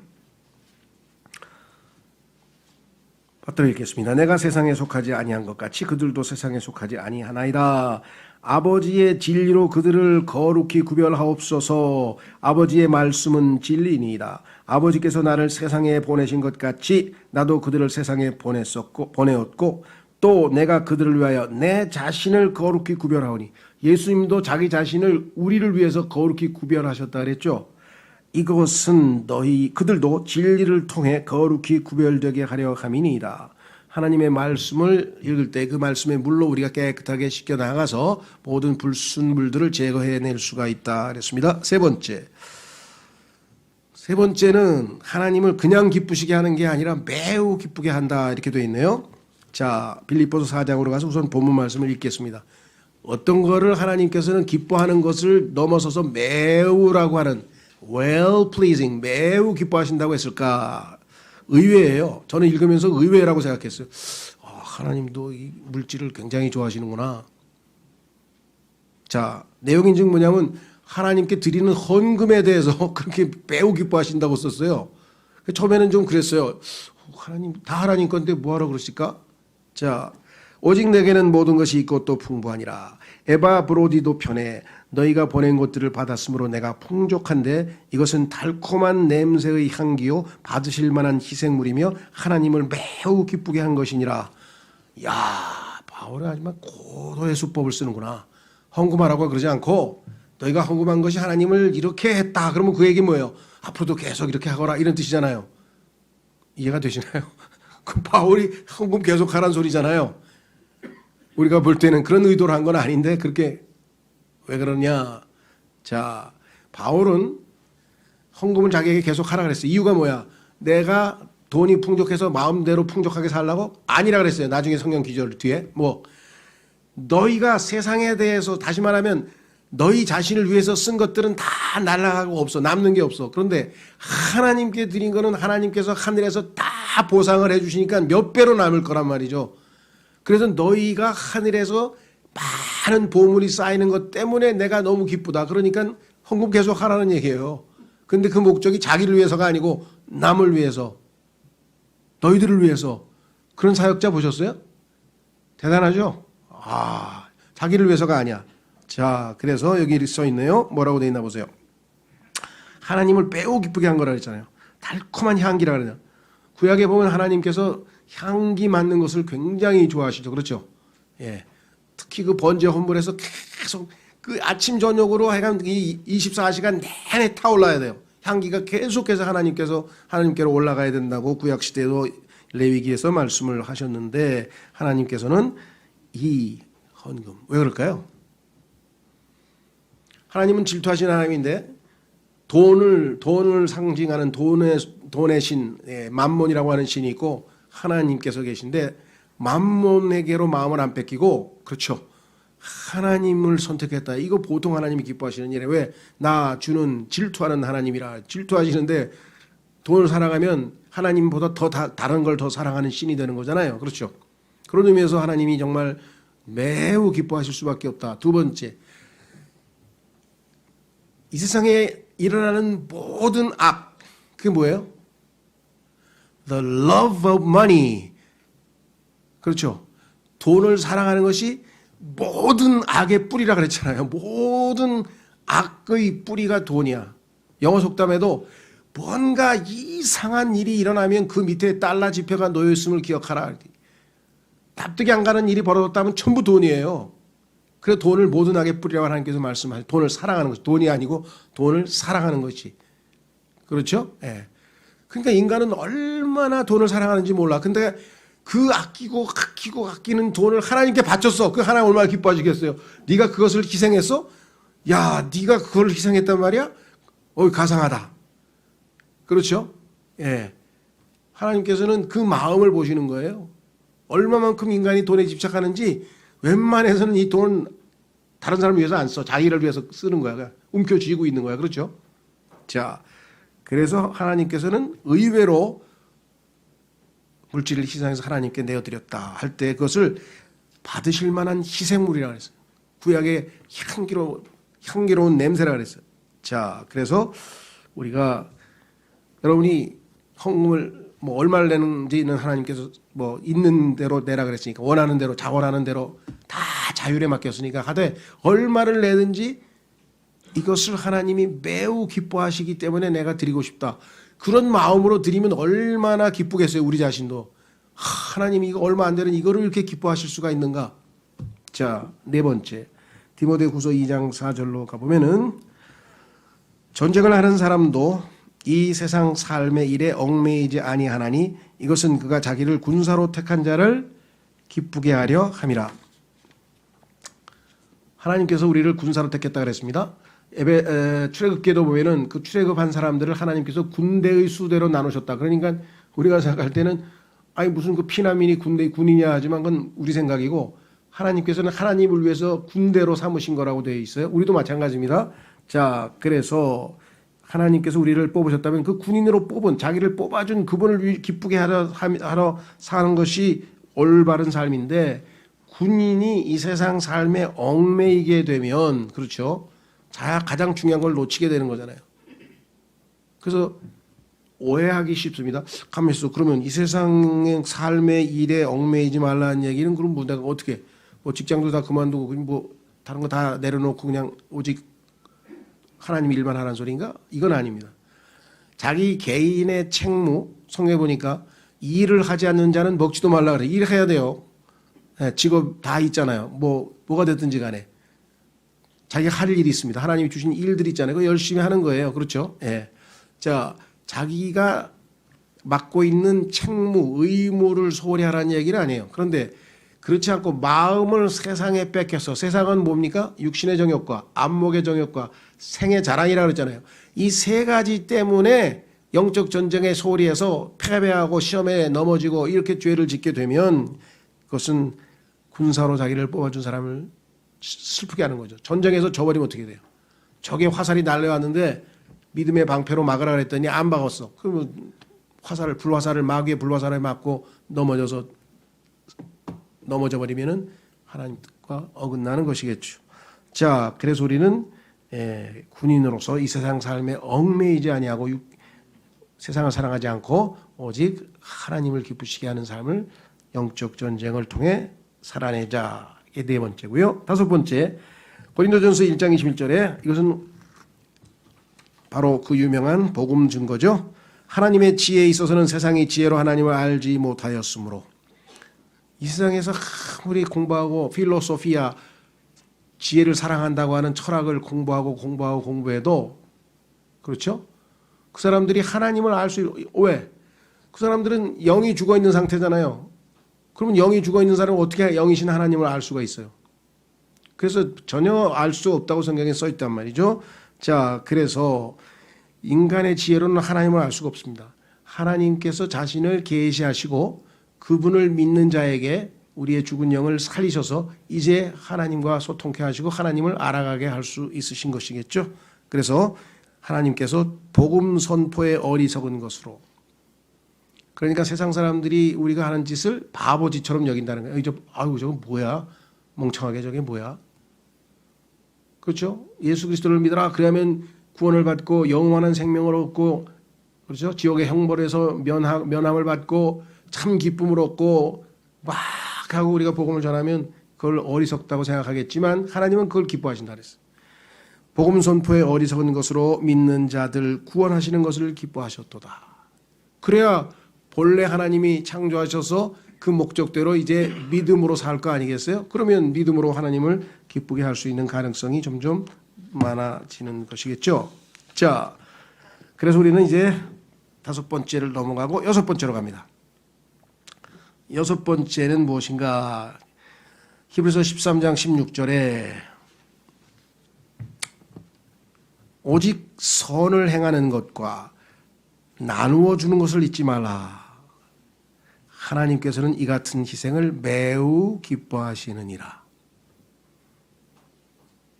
받들어 읽겠습니다. 내가 세상에 속하지 아니한 것 같이 그들도 세상에 속하지 아니하나이다. 아버지의 진리로 그들을 거룩히 구별하옵소서. 아버지의 말씀은 진리니이다. 아버지께서 나를 세상에 보내신 것 같이 나도 그들을 세상에 보내었고 또 내가 그들을 위하여 내 자신을 거룩히 구별하오니. 예수님도 자기 자신을 우리를 위해서 거룩히 구별하셨다 그랬죠. 이것은 그들도 진리를 통해 거룩히 구별되게 하려 함이니이다. 하나님의 말씀을 읽을 때 그 말씀의 물로 우리가 깨끗하게 씻겨 나가서 모든 불순물들을 제거해낼 수가 있다 그랬습니다. 세 번째는 하나님을 그냥 기쁘시게 하는 게 아니라 매우 기쁘게 한다 이렇게 되어 있네요. 자, 빌립보서 4장으로 가서 우선 본문 말씀을 읽겠습니다. 어떤 거를 하나님께서는 기뻐하는 것을 넘어서서 매우라고 하는 well pleasing, 매우 기뻐하신다고 했을까? 의외예요. 저는 읽으면서 의외라고 생각했어요. 하나님도 이 물질을 굉장히 좋아하시는구나. 자, 내용인즉 뭐냐면 하나님께 드리는 헌금에 대해서 그렇게 매우 기뻐하신다고 썼어요. 처음에는 좀 그랬어요. 하나님, 다 하나님 건데 뭐하러 그러실까? 자, 오직 내게는 모든 것이 있고 또 풍부하니라. 에바 브로디도 편해 너희가 보낸 것들을 받았으므로 내가 풍족한데 이것은 달콤한 냄새의 향기요 받으실 만한 희생물이며 하나님을 매우 기쁘게 한 것이니라. 야, 바울은 하지만 고도의 수법을 쓰는구나. 헌금하라고 그러지 않고 너희가 헌금한 것이 하나님을 이렇게 했다. 그러면 그 얘기 뭐예요? 앞으로도 계속 이렇게 하거라 이런 뜻이잖아요. 이해가 되시나요? 그 바울이 헌금 계속 하라는 소리잖아요. 우리가 볼 때는 그런 의도로 한 건 아닌데 그렇게 왜 그러냐? 자, 바울은 헌금을 자기에게 계속 하라 그랬어요. 이유가 뭐야? 내가 돈이 풍족해서 마음대로 풍족하게 살라고? 아니라 그랬어요. 나중에 성경 기절 뒤에 너희가 세상에 대해서 다시 말하면 너희 자신을 위해서 쓴 것들은 다 날아가고 없어. 남는 게 없어. 그런데 하나님께 드린 거는 하나님께서 하늘에서 다 보상을 해 주시니까 몇 배로 남을 거란 말이죠. 그래서 너희가 하늘에서 많은 보물이 쌓이는 것 때문에 내가 너무 기쁘다. 그러니까 헌금 계속 하라는 얘기예요. 근데 그 목적이 자기를 위해서가 아니고 남을 위해서, 너희들을 위해서. 그런 사역자 보셨어요? 대단하죠? 자기를 위해서가 아니야. 자, 그래서 여기 써 있네요. 뭐라고 돼 있나 보세요. 하나님을 매우 기쁘게 한 거라 그랬잖아요. 달콤한 향기라 그러냐. 구약에 보면 하나님께서 향기 맡는 것을 굉장히 좋아하시죠. 그렇죠? 예. 특히 그 번제 헌물에서 계속 그 아침 저녁으로 하여간 24시간 내내 타올라야 돼요. 향기가 계속해서 하나님께로 올라가야 된다고 구약 시대도 레위기에서 말씀을 하셨는데, 하나님께서는 이 헌금, 왜 그럴까요? 하나님은 질투하시는 하나님인데 돈을 상징하는 돈의 신, 맘몬이라고 하는 신이 있고 하나님께서 계신데, 맘몬에게로 마음을 안 뺏기고, 그렇죠, 하나님을 선택했다. 이거 보통 하나님이 기뻐하시는 일이에요. 왜? 나 주는 질투하는 하나님이라. 질투하시는데 돈을 사랑하면 하나님보다 더 다른 걸 더 사랑하는 신이 되는 거잖아요. 그렇죠? 그런 의미에서 하나님이 정말 매우 기뻐하실 수밖에 없다. 두 번째, 이 세상에 일어나는 모든 악, 그게 뭐예요? The love of money. 그렇죠? 돈을 사랑하는 것이 모든 악의 뿌리라 그랬잖아요. 모든 악의 뿌리가 돈이야. 영어 속담에도 뭔가 이상한 일이 일어나면 그 밑에 달러 지표가 놓여 있음을 기억하라. 납득이 안 가는 일이 벌어졌다면 전부 돈이에요. 그래서 돈을 모든 악의 뿌리라고 하나님께서 말씀하세요. 돈을 사랑하는 것이, 돈이 아니고 돈을 사랑하는 것이. 그렇죠? 예. 그러니까 인간은 얼마나 돈을 사랑하는지 몰라. 근데 그 아끼는 돈을 하나님께 바쳤어. 그 하나님 얼마나 기뻐하시겠어요? 네가 그것을 희생했어? 야, 네가 그걸 희생했단 말이야? 가상하다. 그렇죠? 예. 하나님께서는 그 마음을 보시는 거예요. 얼마만큼 인간이 돈에 집착하는지 웬만해서는 이 돈은 다른 사람을 위해서 안 써. 자기를 위해서 쓰는 거야. 움켜쥐고 있는 거야. 그렇죠? 자, 그래서 하나님께서는 의외로 물질을 희생해서 하나님께 내어드렸다 할 때 그것을 받으실 만한 희생물이라고 그랬어요. 구약의 향기로운 냄새라 그랬어요. 자, 그래서 우리가 여러분이 헌금을 얼마를 내는지는 하나님께서 있는 대로 내라 그랬으니까, 원하는 대로, 자원하는 대로 다 자율에 맡겼으니까 하되, 얼마를 내든지 이것을 하나님이 매우 기뻐하시기 때문에 내가 드리고 싶다. 그런 마음으로 드리면 얼마나 기쁘겠어요. 우리 자신도. 하나님이 이거 얼마 안 되는 이거를 이렇게 기뻐하실 수가 있는가. 자, 네 번째, 디모데후서 2장 4절로 가보면은, 전쟁을 하는 사람도 이 세상 삶의 일에 얽매이지 아니하나니 이것은 그가 자기를 군사로 택한 자를 기쁘게 하려 함이라. 하나님께서 우리를 군사로 택했다 그랬습니다. 출애굽기에도 보면은 그 출애굽한 사람들을 하나님께서 군대의 수대로 나누셨다. 그러니까 우리가 생각할 때는 무슨 그 피난민이 군이냐 하지만 그건 우리 생각이고, 하나님께서는 하나님을 위해서 군대로 삼으신 거라고 되어 있어요. 우리도 마찬가지입니다. 자, 그래서 하나님께서 우리를 뽑으셨다면 그 군인으로 뽑은, 자기를 뽑아준 그분을 기쁘게 하러 사는 것이 올바른 삶인데, 군인이 이 세상 삶에 얽매이게 되면, 그렇죠, 가장 중요한 걸 놓치게 되는 거잖아요. 그래서 오해하기 쉽습니다. 가만히 있어. 그러면 이 세상의 삶의 일에 얽매이지 말라는 얘기는 그럼 내가 어떻게, 직장도 다 그만두고 다른 거 다 내려놓고 그냥 오직 하나님 일만 하라는 소리인가? 이건 아닙니다. 자기 개인의 책무, 성경에 보니까 일을 하지 않는 자는 먹지도 말라 그래. 일해야 돼요. 직업 다 있잖아요. 뭐가 됐든지 간에. 자기가 할 일이 있습니다. 하나님이 주신 일들이 있잖아요. 그거 열심히 하는 거예요. 그렇죠? 예. 자, 자기가 맡고 있는 책무, 의무를 소홀히 하라는 얘기는 아니에요. 그런데 그렇지 않고 마음을 세상에 뺏겨서, 세상은 뭡니까? 육신의 정욕과 안목의 정욕과 생의 자랑이라고 그랬잖아요. 이 세 가지 때문에 영적 전쟁에 소홀히 해서 패배하고 시험에 넘어지고 이렇게 죄를 짓게 되면 그것은 군사로 자기를 뽑아준 사람을 슬프게 하는 거죠. 전쟁에서 져버리면 어떻게 돼요? 적의 화살이 날려왔는데 믿음의 방패로 막으라 그랬더니 안 막았어. 그러면 불화살을 마귀의 불화살에 맞고 넘어져 버리면은 하나님과 어긋나는 것이겠죠. 자, 그래서 우리는 군인으로서 이 세상 삶에 얽매이지 아니하고 세상을 사랑하지 않고 오직 하나님을 기쁘시게 하는 삶을 영적 전쟁을 통해 살아내자. 이게 네 번째고요. 다섯 번째, 고린도전서 1장 21절에 이것은 바로 그 유명한 복음 증거죠. 하나님의 지혜에 있어서는 세상이 지혜로 하나님을 알지 못하였으므로. 이 세상에서 아무리 공부하고 필로소피아 지혜를 사랑한다고 하는 철학을 공부해도 그렇죠? 그 사람들이 하나님을 알 수 왜? 그 사람들은 영이 죽어 있는 상태잖아요. 그러면 영이 죽어 있는 사람은 어떻게 영이신 하나님을 알 수가 있어요? 그래서 전혀 알 수 없다고 성경에 써 있단 말이죠. 자, 그래서 인간의 지혜로는 하나님을 알 수가 없습니다. 하나님께서 자신을 계시하시고 그분을 믿는 자에게 우리의 죽은 영을 살리셔서 이제 하나님과 소통케 하시고 하나님을 알아가게 할 수 있으신 것이겠죠. 그래서 하나님께서 복음 선포의 어리석은 것으로, 그러니까 세상 사람들이 우리가 하는 짓을 바보짓처럼 여긴다는 거예요. 아유, 저건 뭐야? 멍청하게 저게 뭐야? 그렇죠? 예수 그리스도를 믿어라. 그러면 구원을 받고 영원한 생명을 얻고, 그렇죠? 지옥의 형벌에서 면함을 받고 참 기쁨을 얻고 막 하고 우리가 복음을 전하면 그걸 어리석다고 생각하겠지만 하나님은 그걸 기뻐하신다 그랬어요. 복음 선포의 어리석은 것으로 믿는 자들 구원하시는 것을 기뻐하셨도다. 그래야 본래 하나님이 창조하셔서 그 목적대로 이제 믿음으로 살 거 아니겠어요? 그러면 믿음으로 하나님을 기쁘게 할 수 있는 가능성이 점점 많아지는 것이겠죠. 자, 그래서 우리는 이제 다섯 번째를 넘어가고 여섯 번째로 갑니다. 여섯 번째는 무엇인가? 히브리서 13장 16절에 오직 선을 행하는 것과 나누어 주는 것을 잊지 말라. 하나님께서는 이 같은 희생을 매우 기뻐하시느니라.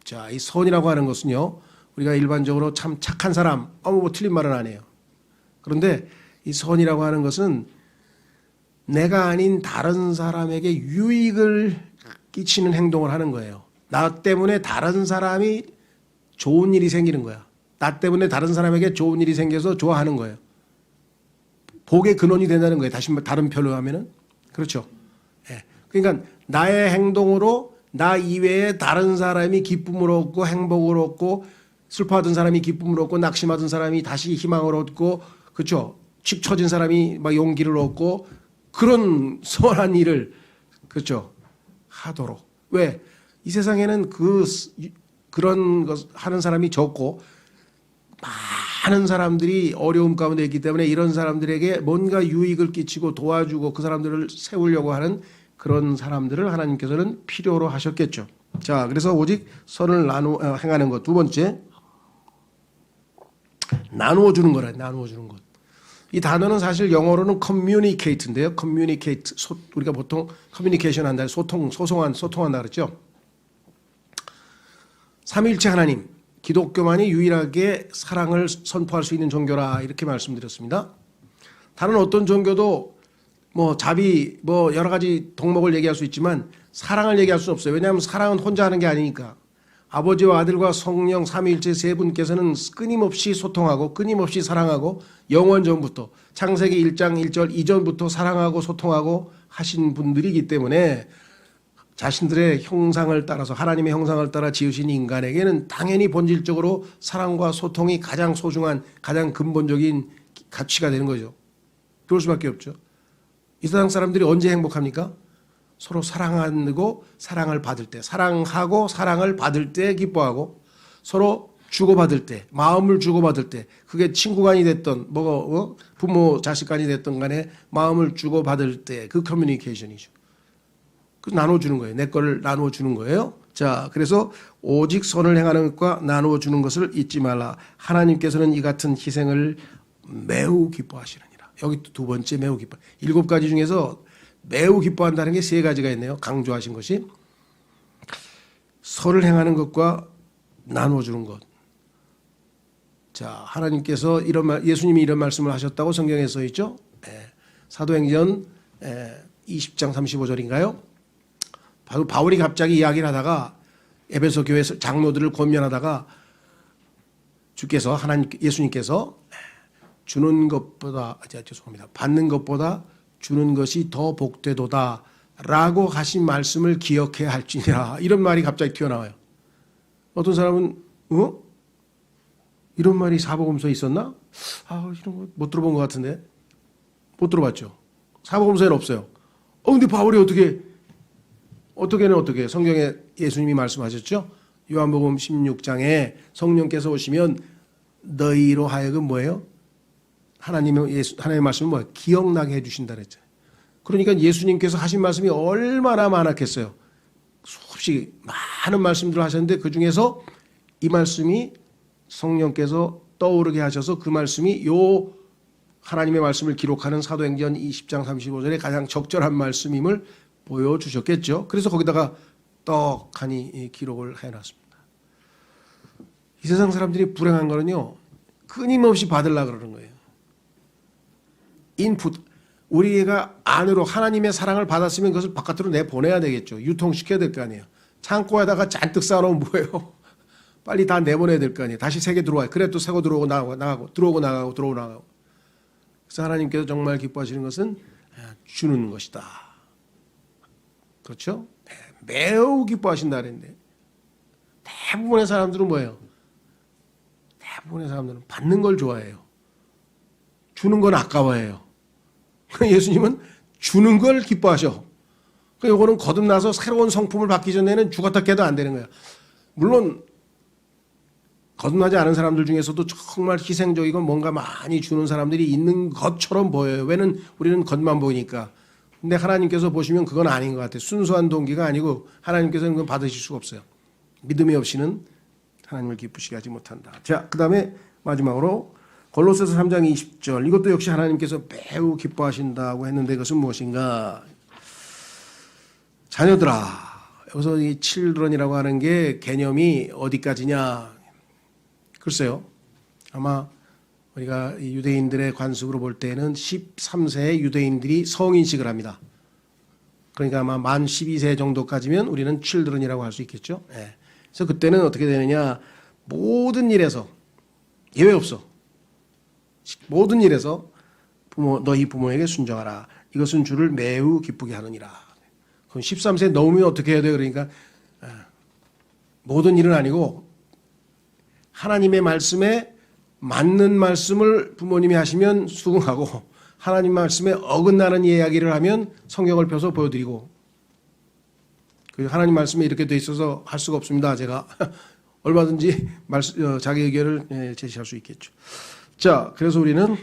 자, 이 선이라고 하는 것은요, 우리가 일반적으로 참 착한 사람, 뭐 틀린 말은 아니에요. 그런데 이 선이라고 하는 것은 내가 아닌 다른 사람에게 유익을 끼치는 행동을 하는 거예요. 나 때문에 다른 사람이 좋은 일이 생기는 거야. 나 때문에 다른 사람에게 좋은 일이 생겨서 좋아하는 거예요. 복의 근원이 된다는 거예요. 다른 표현로 하면은. 그렇죠. 예. 그러니까 나의 행동으로 나 이외에 다른 사람이 기쁨을 얻고 행복을 얻고 슬퍼하던 사람이 기쁨을 얻고 낙심하던 사람이 다시 희망을 얻고 그렇죠. 축 처진 사람이 막 용기를 얻고 그런 선한 일을 그렇죠. 하도록. 왜? 이 세상에는 그런 것 하는 사람이 적고 많은 사람들이 어려움 가운데 있기 때문에 이런 사람들에게 뭔가 유익을 끼치고 도와주고 그 사람들을 세우려고 하는 그런 사람들을 하나님께서는 필요로 하셨겠죠. 자, 그래서 오직 선을 행하는 것. 두 번째, 나누어 주는 거라. 나누어 주는 것. 이 단어는 사실 영어로는 communicate인데요. communicate. 우리가 보통 커뮤니케이션 한다. 소통한다 그랬죠. 삼위일체 하나님. 기독교만이 유일하게 사랑을 선포할 수 있는 종교라 이렇게 말씀드렸습니다. 다른 어떤 종교도 여러 가지 덕목을 얘기할 수 있지만 사랑을 얘기할 수 없어요. 왜냐하면 사랑은 혼자 하는 게 아니니까. 아버지와 아들과 성령 삼위일체 세 분께서는 끊임없이 소통하고 끊임없이 사랑하고 영원 전부터 창세기 1장 1절 이전부터 사랑하고 소통하고 하신 분들이기 때문에 자신들의 형상을 따라서 하나님의 형상을 따라 지으신 인간에게는 당연히 본질적으로 사랑과 소통이 가장 소중한 가장 근본적인 가치가 되는 거죠. 그럴 수밖에 없죠. 이 세상 사람들이 언제 행복합니까? 서로 사랑하고 사랑을 받을 때, 사랑하고 사랑을 받을 때 기뻐하고 서로 주고받을 때, 마음을 주고받을 때, 그게 친구간이 됐던 부모 자식간이 됐던 간에 마음을 주고받을 때 그 커뮤니케이션이죠. 그 나눠주는 거예요. 내 거를 나눠주는 거예요. 자, 그래서 오직 선을 행하는 것과 나누어주는 것을 잊지 말라. 하나님께서는 이 같은 희생을 매우 기뻐하시느니라. 여기 두 번째 매우 기뻐. 7가지 중에서 매우 기뻐한다는 게 3가지가 있네요. 강조하신 것이. 선을 행하는 것과 나눠주는 것. 자, 하나님께서 예수님이 이런 말씀을 하셨다고 성경에 써 있죠. 사도행전 20장 35절인가요? 바울이 갑자기 이야기를 하다가 에베소 교회 장로들을 권면하다가 예수님께서 주는 것보다, 죄송합니다. 받는 것보다 주는 것이 더 복되도다 라고 하신 말씀을 기억해야 할지니라. 이런 말이 갑자기 튀어나와요. 어떤 사람은 이런 말이 사복음서에 있었나? 이런 거 못 들어본 것 같은데. 못 들어봤죠. 사복음서에는 없어요. 근데 바울이 어떻게 성경에 예수님이 말씀하셨죠? 요한복음 16장에 성령께서 오시면 너희로 하여금 뭐예요? 하나님의 말씀은 뭐예요? 기억나게 해주신다 그랬잖아요. 그러니까 예수님께서 하신 말씀이 얼마나 많았겠어요. 수없이 많은 말씀들을 하셨는데 그 중에서 이 말씀이 성령께서 떠오르게 하셔서 그 말씀이 요 하나님의 말씀을 기록하는 사도행전 20장 35절에 가장 적절한 말씀임을 보여주셨겠죠. 그래서 거기다가 떡하니 기록을 해놨습니다. 이 세상 사람들이 불행한 거는요, 끊임없이 받으려고 그러는 거예요. 인풋. 우리가 안으로 하나님의 사랑을 받았으면 그것을 바깥으로 내보내야 되겠죠. 유통시켜야 될 거 아니에요. 창고에다가 잔뜩 쌓아놓으면 뭐예요? 빨리 다 내보내야 될 거 아니에요. 다시 새게 들어와요. 그래 또 새고 들어오고 나가고 들어오고 나가고 들어오고 나가고. 그래서 하나님께서 정말 기뻐하시는 것은 주는 것이다. 그렇죠? 매우 기뻐하신다 그랬는데 대부분의 사람들은 뭐예요? 대부분의 사람들은 받는 걸 좋아해요. 주는 건 아까워해요. 예수님은 주는 걸 기뻐하셔. 요거는 거듭나서 새로운 성품을 받기 전에는 죽었다 깨도 안 되는 거야. 물론 거듭나지 않은 사람들 중에서도 정말 희생적이고 뭔가 많이 주는 사람들이 있는 것처럼 보여요. 왜냐면 우리는 겉만 보이니까. 근데 하나님께서 보시면 그건 아닌 것 같아요. 순수한 동기가 아니고 하나님께서는 그건 받으실 수가 없어요. 믿음이 없이는 하나님을 기쁘시게 하지 못한다. 자, 그 다음에 마지막으로 골로새서 3장 20절. 이것도 역시 하나님께서 매우 기뻐하신다고 했는데 그것은 무엇인가? 자녀들아. 여기서 이 children이라고 하는 게 개념이 어디까지냐? 글쎄요. 아마 우리가 유대인들의 관습으로 볼 때는 13세의 유대인들이 성인식을 합니다. 그러니까 아마 만 12세 정도까지면 우리는 children이라고 할 수 있겠죠. 그래서 그때는 어떻게 되느냐? 모든 일에서 예외 없어. 모든 일에서 너희 부모에게 순종하라. 이것은 주를 매우 기쁘게 하느니라. 그럼 13세 넘으면 어떻게 해야 돼요? 그러니까 모든 일은 아니고 하나님의 말씀에 맞는 말씀을 부모님이 하시면 수긍하고 하나님 말씀에 어긋나는 이야기를 하면 성경을 펴서 보여드리고 하나님 말씀에 이렇게 돼 있어서 할 수가 없습니다. 제가 얼마든지 자기 의견을 제시할 수 있겠죠. 자, 그래서 우리는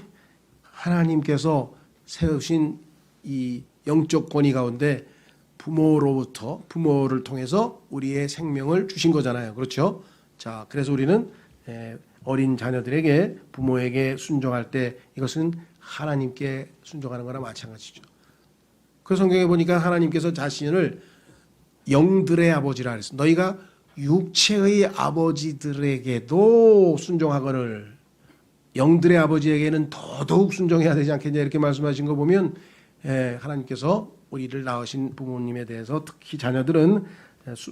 하나님께서 세우신 이 영적 권위 가운데 부모를 통해서 우리의 생명을 주신 거잖아요. 그렇죠? 자, 그래서 우리는 어린 자녀들에게 부모에게 순종할 때 이것은 하나님께 순종하는 거나 마찬가지죠. 그 성경에 보니까 하나님께서 자신을 영들의 아버지라 그랬어. 너희가 육체의 아버지들에게도 순종하거늘 영들의 아버지에게는 더더욱 순종해야 되지 않겠냐 이렇게 말씀하신 거 보면 하나님께서 우리를 낳으신 부모님에 대해서 특히 자녀들은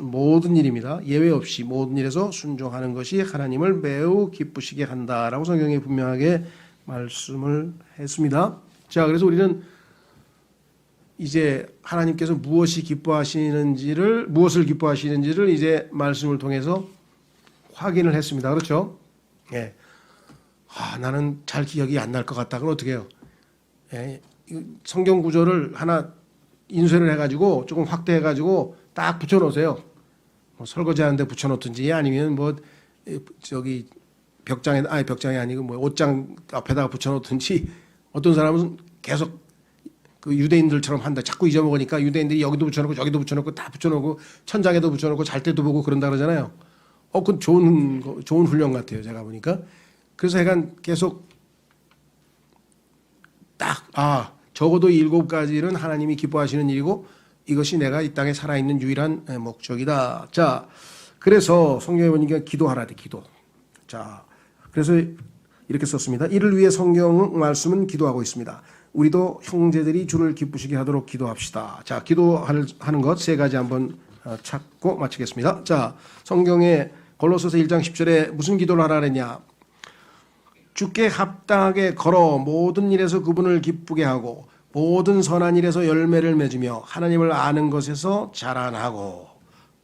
모든 일입니다. 예외 없이 모든 일에서 순종하는 것이 하나님을 매우 기쁘시게 한다라고 성경에 분명하게 말씀을 했습니다. 자, 그래서 우리는 이제 하나님께서 무엇을 기뻐하시는지를 이제 말씀을 통해서 확인을 했습니다. 그렇죠? 예. 나는 잘 기억이 안 날 것 같다. 그럼 어떻게 해요? 예. 성경 구절을 하나 인쇄를 해가지고 조금 확대해가지고 딱 붙여놓으세요. 설거지하는데 붙여놓든지 아니면 벽장이 아니고 옷장 앞에다가 붙여놓든지 어떤 사람은 계속 그 유대인들처럼 한다. 자꾸 잊어먹으니까 유대인들이 여기도 붙여놓고 저기도 붙여놓고 다 붙여놓고 천장에도 붙여놓고 잘 때도 보고 그런다 그러잖아요. 그건 좋은 훈련 같아요. 제가 보니까. 그래서 약간 계속 적어도 7가지는 하나님이 기뻐하시는 일이고 이것이 내가 이 땅에 살아있는 유일한 목적이다. 자, 그래서 성경에 보니까 기도하라 돼, 기도. 자, 그래서 이렇게 썼습니다. 이를 위해 성경 말씀은 기도하고 있습니다. 우리도 형제들이 주를 기쁘시게 하도록 기도합시다. 자, 기도하는 것 세 가지 한번 찾고 마치겠습니다. 자, 성경에 골로새서 1장 10절에 무슨 기도를 하라 그랬냐? 주께 합당하게 걸어 모든 일에서 그분을 기쁘게 하고 모든 선한 일에서 열매를 맺으며 하나님을 아는 것에서 자라나고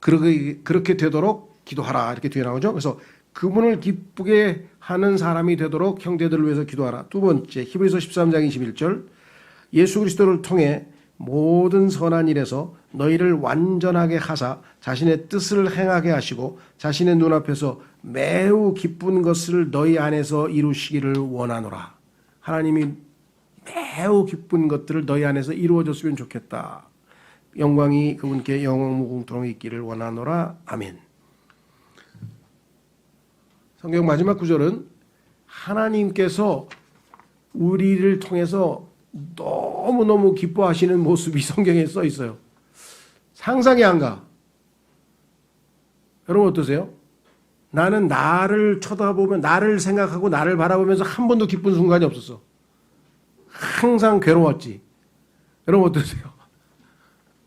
그렇게 되도록 기도하라 이렇게 뒤에 나오죠. 그래서 그분을 기쁘게 하는 사람이 되도록 형제들을 위해서 기도하라. 두 번째 히브리서 13장 21절 예수 그리스도를 통해 모든 선한 일에서 너희를 완전하게 하사 자신의 뜻을 행하게 하시고 자신의 눈앞에서 매우 기쁜 것을 너희 안에서 이루시기를 원하노라. 하나님이 매우 기쁜 것들을 너희 안에서 이루어졌으면 좋겠다. 영광이 그분께 영원무궁토록 있기를 원하노라. 아멘. 성경 마지막 구절은 하나님께서 우리를 통해서 너무너무 기뻐하시는 모습이 성경에 써 있어요. 상상이 안 가. 여러분 어떠세요? 나는 나를 쳐다보면 나를 생각하고 나를 바라보면서 한 번도 기쁜 순간이 없었어. 항상 괴로웠지. 여러분 어떠세요?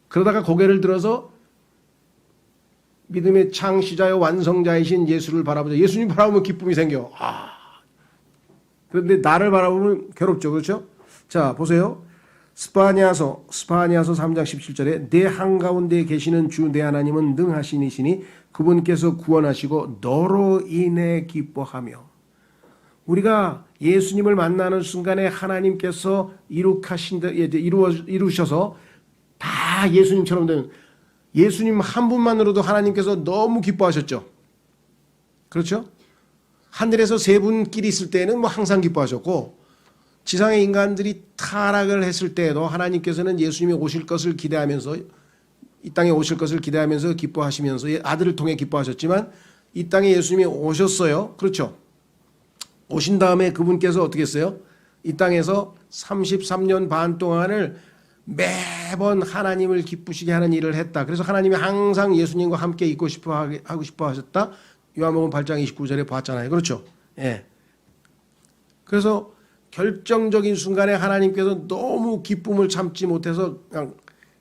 그러다가 고개를 들어서 믿음의 창시자요 완성자이신 예수를 바라보자. 예수님 바라보면 기쁨이 생겨. 그런데 나를 바라보면 괴롭죠. 그렇죠? 자, 보세요. 스파냐서 3장 17절에 내 한가운데 계시는 주 내 하나님은 능하시니시니 그분께서 구원하시고 너로 인해 기뻐하며. 우리가 예수님을 만나는 순간에 하나님께서 이루셔서 다 예수님처럼 되는, 예수님 한 분만으로도 하나님께서 너무 기뻐하셨죠. 그렇죠? 하늘에서 세 분끼리 있을 때는 뭐 항상 기뻐하셨고 지상의 인간들이 타락을 했을 때에도 하나님께서는 예수님이 오실 것을 기대하면서 이 땅에 오실 것을 기대하면서 기뻐하시면서 아들을 통해 기뻐하셨지만 이 땅에 예수님이 오셨어요. 그렇죠? 오신 다음에 그분께서 어떻게 했어요? 이 땅에서 33년 반 동안을 매번 하나님을 기쁘시게 하는 일을 했다. 그래서 하나님이 항상 예수님과 함께 있고 하고 싶어 하셨다. 요한복음 8장 29절에 봤잖아요. 그렇죠? 예. 그래서 결정적인 순간에 하나님께서 너무 기쁨을 참지 못해서 그냥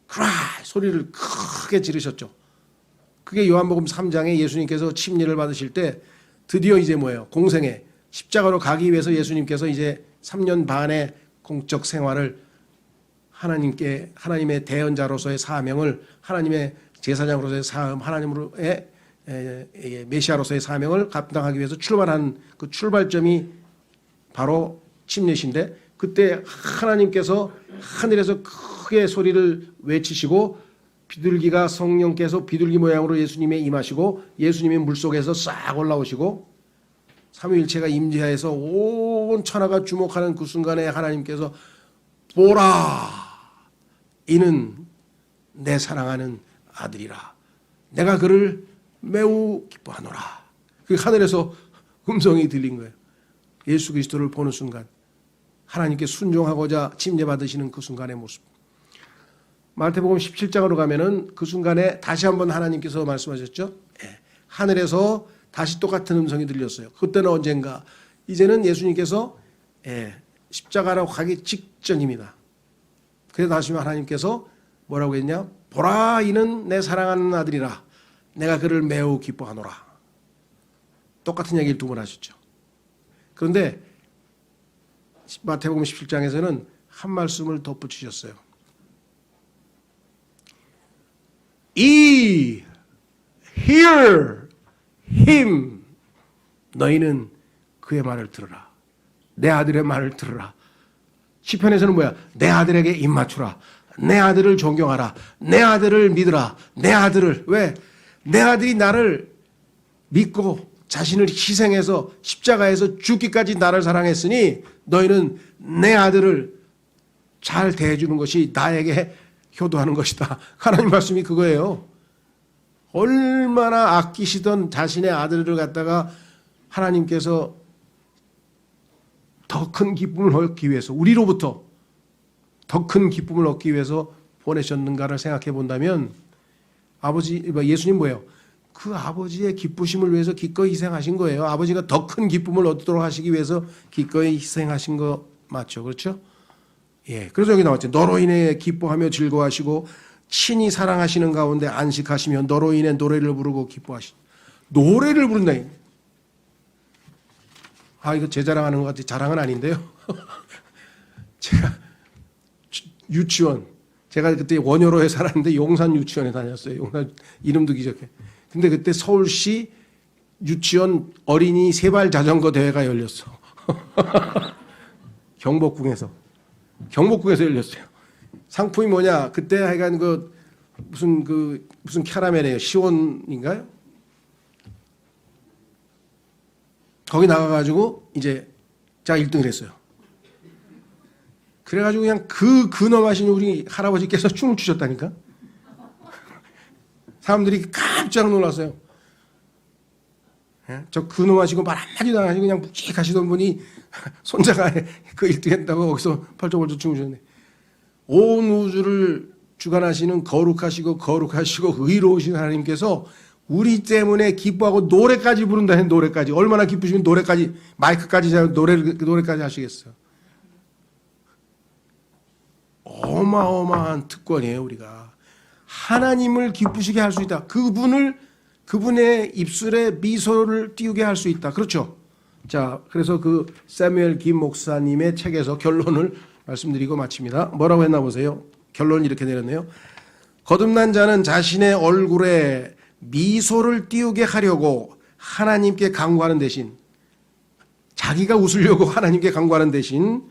크라이 소리를 크게 지르셨죠. 그게 요한복음 3장에 예수님께서 침례를 받으실 때 드디어 이제 뭐예요? 공생애 십자가로 가기 위해서 예수님께서 이제 3년 반의 공적 생활을 하나님의 대언자로서의 사명을, 하나님의 제사장으로서의 사명, 하나님으로의 메시아로서의 사명을 감당하기 위해서 출발한 그 출발점이 바로 침례신데, 그때 하나님께서 하늘에서 크게 소리를 외치시고 비둘기가 성령께서 비둘기 모양으로 예수님에 임하시고 예수님이 물속에서 싹 올라오시고 삼위일체가 임재하여서 온 천하가 주목하는 그 순간에 하나님께서 보라, 이는 내 사랑하는 아들이라, 내가 그를 매우 기뻐하노라. 그 하늘에서 음성이 들린 거예요. 예수 그리스도를 보는 순간 하나님께 순종하고자 침례받으시는 그 순간의 모습. 마태복음 17장으로 가면은 그 순간에 다시 한번 하나님께서 말씀하셨죠. 하늘에서 다시 똑같은 음성이 들렸어요. 그때는 언젠가, 이제는 예수님께서 십자가로 가기 직전입니다. 그래서 다시 하나님께서 뭐라고 했냐? 보라, 이는 내 사랑하는 아들이라, 내가 그를 매우 기뻐하노라. 똑같은 얘기를 두 번 하셨죠. 그런데 마태복음 17장에서는 한 말씀을 덧붙이셨어요. hear him, 너희는 그의 말을 들으라. 내 아들의 말을 들으라. 시편에서는 뭐야? 내 아들에게 입맞추라. 내 아들을 존경하라. 내 아들을 믿으라. 내 아들을. 왜? 내 아들이 나를 믿고 자신을 희생해서 십자가에서 죽기까지 나를 사랑했으니 너희는 내 아들을 잘 대해주는 것이 나에게 효도하는 것이다. 하나님 말씀이 그거예요. 얼마나 아끼시던 자신의 아들을 갖다가 하나님께서 더 큰 기쁨을 얻기 위해서, 우리로부터 더 큰 기쁨을 얻기 위해서 보내셨는가를 생각해 본다면, 예수님 뭐예요? 그 아버지의 기쁘심을 위해서 기꺼이 희생하신 거예요. 아버지가 더 큰 기쁨을 얻도록 하시기 위해서 기꺼이 희생하신 거 맞죠? 그렇죠? 예. 그래서 여기 나왔죠. 너로 인해 기뻐하며 즐거워하시고 친히 사랑하시는 가운데 안식하시며 너로 인해 노래를 부르고 기뻐하시. 노래를 부른다. 아, 이거 제 자랑하는 것 같아. 자랑은 아닌데요. 제가 유치원, 제가 그때 원효로에 살았는데 용산 유치원에 다녔어요. 용산 이름도 기적해. 근데 그때 서울시 유치원 어린이 세발 자전거 대회가 열렸어. 경복궁에서 열렸어요. 상품이 뭐냐? 그때 하여간 무슨 캐러멜이에요. 시원인가요? 거기 나가가지고 이제 제가 1등을 했어요. 그래가지고 그냥 그 근엄하신 우리 할아버지께서 춤을 추셨다니까. 사람들이 깜짝 놀랐어요. 예? 저 근엄하시고 말 한마디도 안 하시고 그냥 묵직하시던 분이 손자가 그 1등 했다고 거기서 펄쩍펄쩍 춤을 추셨네. 온 우주를 주관하시는 거룩하시고 의로우신 하나님께서 우리 때문에 기뻐하고 노래까지 부른다는 노래까지 얼마나 기쁘시면 노래까지 마이크까지 노래까지 하시겠어요. 어마어마한 특권이에요. 우리가 하나님을 기쁘시게 할 수 있다. 그분의 입술에 미소를 띄우게 할 수 있다. 그렇죠? 자, 그래서 그 사무엘 김 목사님의 책에서 결론을 말씀드리고 마칩니다. 뭐라고 했나 보세요. 결론이 이렇게 내렸네요. 거듭난 자는 자신의 얼굴에 미소를 띄우게 하려고 하나님께 간구하는 대신 자기가 웃으려고 하나님께 간구하는 대신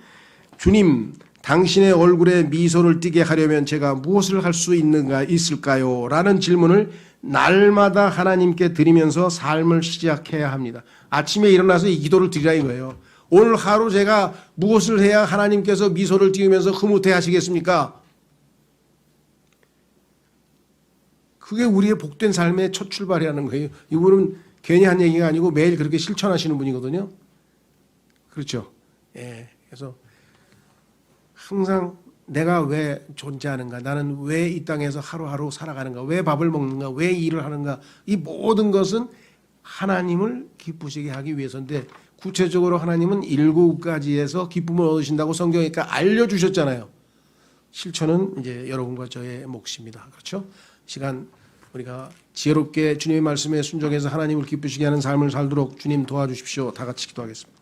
주님 당신의 얼굴에 미소를 띠게 하려면 제가 무엇을 할 수 있을까요? 라는 질문을 날마다 하나님께 드리면서 삶을 시작해야 합니다. 아침에 일어나서 이 기도를 드리라 이거예요. 오늘 하루 제가 무엇을 해야 하나님께서 미소를 띄우면서 흐뭇해 하시겠습니까? 그게 우리의 복된 삶의 첫 출발이라는 거예요. 이분은 괜히 한 얘기가 아니고 매일 그렇게 실천하시는 분이거든요. 그렇죠? 예. 그래서 항상 내가 왜 존재하는가? 나는 왜 이 땅에서 하루하루 살아가는가? 왜 밥을 먹는가? 왜 일을 하는가? 이 모든 것은 하나님을 기쁘시게 하기 위해서인데 구체적으로 하나님은 7가지에서 기쁨을 얻으신다고 성경에 알려주셨잖아요. 실천은 이제 여러분과 저의 몫입니다. 그렇죠? 시간 우리가 지혜롭게 주님의 말씀에 순종해서 하나님을 기쁘시게 하는 삶을 살도록 주님 도와주십시오. 다 같이 기도하겠습니다.